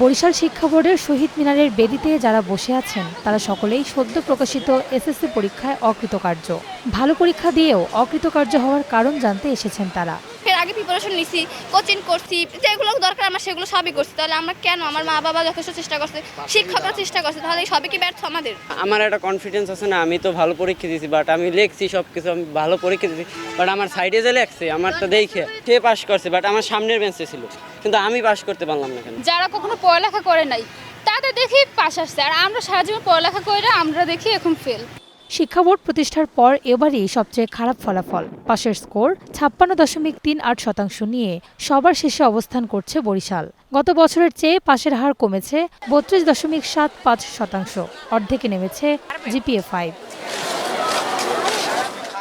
বরিশাল শিক্ষা বোর্ডের শহীদ মিনারের বেদিতে যারা বসে আছেন তারা সকলেই সদ্য প্রকাশিত এসএসসি পরীক্ষায় অকৃতকার্য। ভালো পরীক্ষা দিয়েও অকৃতকার্য হওয়ার কারণ জানতে এসেছেন তারা। এর আগে প্রিপারেশন নিছি, কোচিং করছি, যেগুলো দরকার আমরা সেগুলো সবই করছি, তাহলে আমরা কেন? আমার মা বাবা যথেষ্ট চেষ্টা করছে, শিক্ষকরা চেষ্টা করছে, তাহলে সবই কি ব্যর্থ আমাদের? আমার একটা কনফিডেন্স আছে না, আমি তো ভালো পরীক্ষা দিয়েছি, বাট আমি লিখছি সব কিছু, আমি ভালো পরীক্ষা দিয়েছি, বাট আমার সাইডে যে লেখছে আমারটা দেখে সে পাস করছে, বাট আমার সামনের বেঞ্চে ছিল, কিন্তু আমি পাস করতে পারলাম না কেন? যারা কখনো পড়ালেখা করে নাই তাদের দেখি পাস আসছে, আর আমরা সারা জীবন পড়ালেখা করে আমরা দেখি এখন ফেল। শিক্ষা বোর্ড প্রতিষ্ঠার পর এবারই সবচেয়ে খারাপ ফলাফল। পাশের স্কোর 56.38% নিয়ে সবার শেষে অবস্থান করছে বরিশাল। গত বছরের চেয়ে পাশের হার কমেছে 32.75%, অর্ধেকে নেমেছে জিপিএ 5।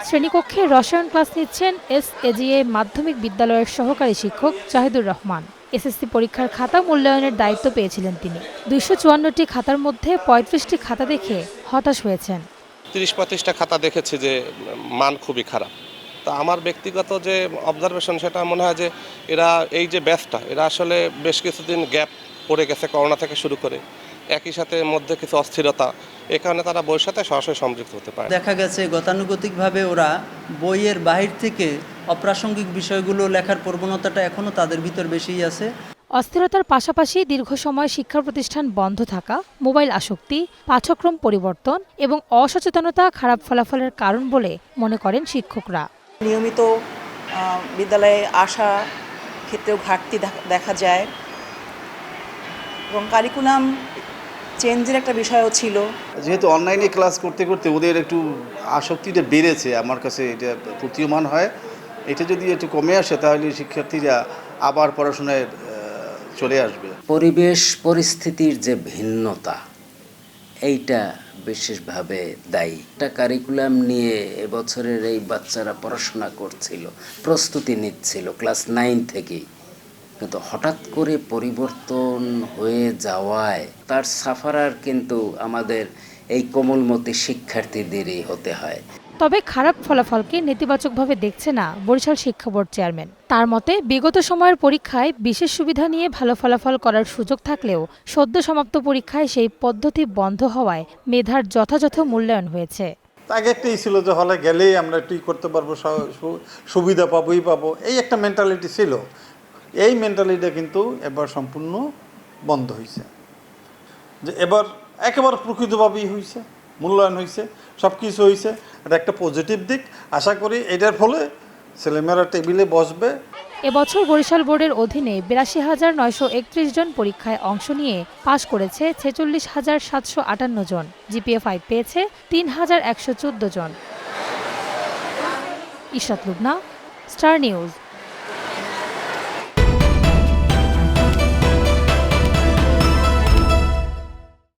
শ্রেণীকক্ষে রসায়ন ক্লাস নিচ্ছেন এসএজিএ মাধ্যমিক বিদ্যালয়ের সহকারী শিক্ষক জাহিদুর রহমান। এসএসসি পরীক্ষার খাতা মূল্যায়নের দায়িত্ব পেয়েছিলেন তিনি। 254টি খাতার মধ্যে 35টি খাতা দেখে হতাশ হয়েছেন। 30-35টা খাতা দেখেছি যে মান খুবই খারাপ। তা আমার ব্যক্তিগত যে অবজারভেশন সেটা মনে হয় যে এরা এই যে ব্যাচটা এরা আসলে বেশ কিছুদিন গ্যাপ পড়ে গেছে করোনা থেকে শুরু করে, একই সাথে মধ্যে কিছু অস্থিরতা, এ কারণে তারা বইয়ের সাথে সরাসরি সম্পৃক্ত হতে পারে। দেখা গেছে গতানুগতিকভাবে ওরা বইয়ের বাহির থেকে অপ্রাসঙ্গিক বিষয়গুলো লেখার প্রবণতাটা এখনও তাদের ভিতর বেশিই আছে। অস্থিরতার পাশাপাশি দীর্ঘ সময় শিক্ষা প্রতিষ্ঠান বন্ধ থাকা, মোবাইল আসক্তি, পাঠ্যক্রম পরিবর্তন এবং অসচেতনতা খারাপ ফলাফলের কারণ বলে মনে করেন শিক্ষকরা। নিয়মিত বিদ্যালয়ে আসা ক্ষেত্রেও ঘাটতি দেখা যায় এবং কারিকুলাম চেঞ্জের একটা বিষয়ও ছিল। যেহেতু অনলাইনে ক্লাস করতে করতে ওদের একটু আসক্তিটা বেড়েছে, আমার কাছে এটা প্রতীয়মান হয়। এটা যদি একটু কমে আসে তাহলে শিক্ষার্থীরা আবার পড়াশোনায় চলে আসবে। পরিবেশ পরিস্থিতির যে ভিন্নতা এইটা বিশেষভাবে দায়ী। একটা কারিকুলাম নিয়ে এবছরের এই বাচ্চারা পড়াশোনা করছিল, প্রস্তুতি নিচ্ছিল ক্লাস 9 থেকেই, কিন্তু হঠাৎ করে পরিবর্তন হয়ে যাওয়ায় তার সাফারার কিন্তু আমাদের এই কোমলমতি শিক্ষার্থীদেরই হতে হয়। তবে খারাপ ফলাফলকে নেতিবাচকভাবে দেখছে না বরিশাল শিক্ষা বোর্ড চেয়ারম্যান। তার মতে বিগত সময়ের পরীক্ষায় বিশেষ সুবিধা নিয়ে ভালো ফলাফল করার সুযোগ থাকলেও সদ্য সমাপ্ত পরীক্ষায় সেই পদ্ধতি বন্ধ হওয়ায় মেধার যথাযথ মূল্যায়ন হয়েছে। আগে একটাই ছিল যে হলে গেলেই আমরা একটু করতে পারবো, সুবিধা পাবোই পাবো, এই একটা মেন্টালিটি ছিল। এই মেন্টালিটিটা কিন্তু এবার সম্পূর্ণ বন্ধ হয়েছে, যে এবার একেবারে প্রকৃতভাবেই হয়েছে, মূল্যায়ন হয়েছে, সব কিছু হয়েছে। এটা একটা পজিটিভ দিক। আশা করি এটার ফলে ছেলেমেয়েরা টেবিলে বসবে। এবছর বরিশাল বোর্ডের অধীনে 82,931 জন পরীক্ষায় অংশ নিয়ে পাশ করেছে 46,758 জন। জিপিএ 5 পেয়েছে 3,114 জন। Ishrat Lubna, star news.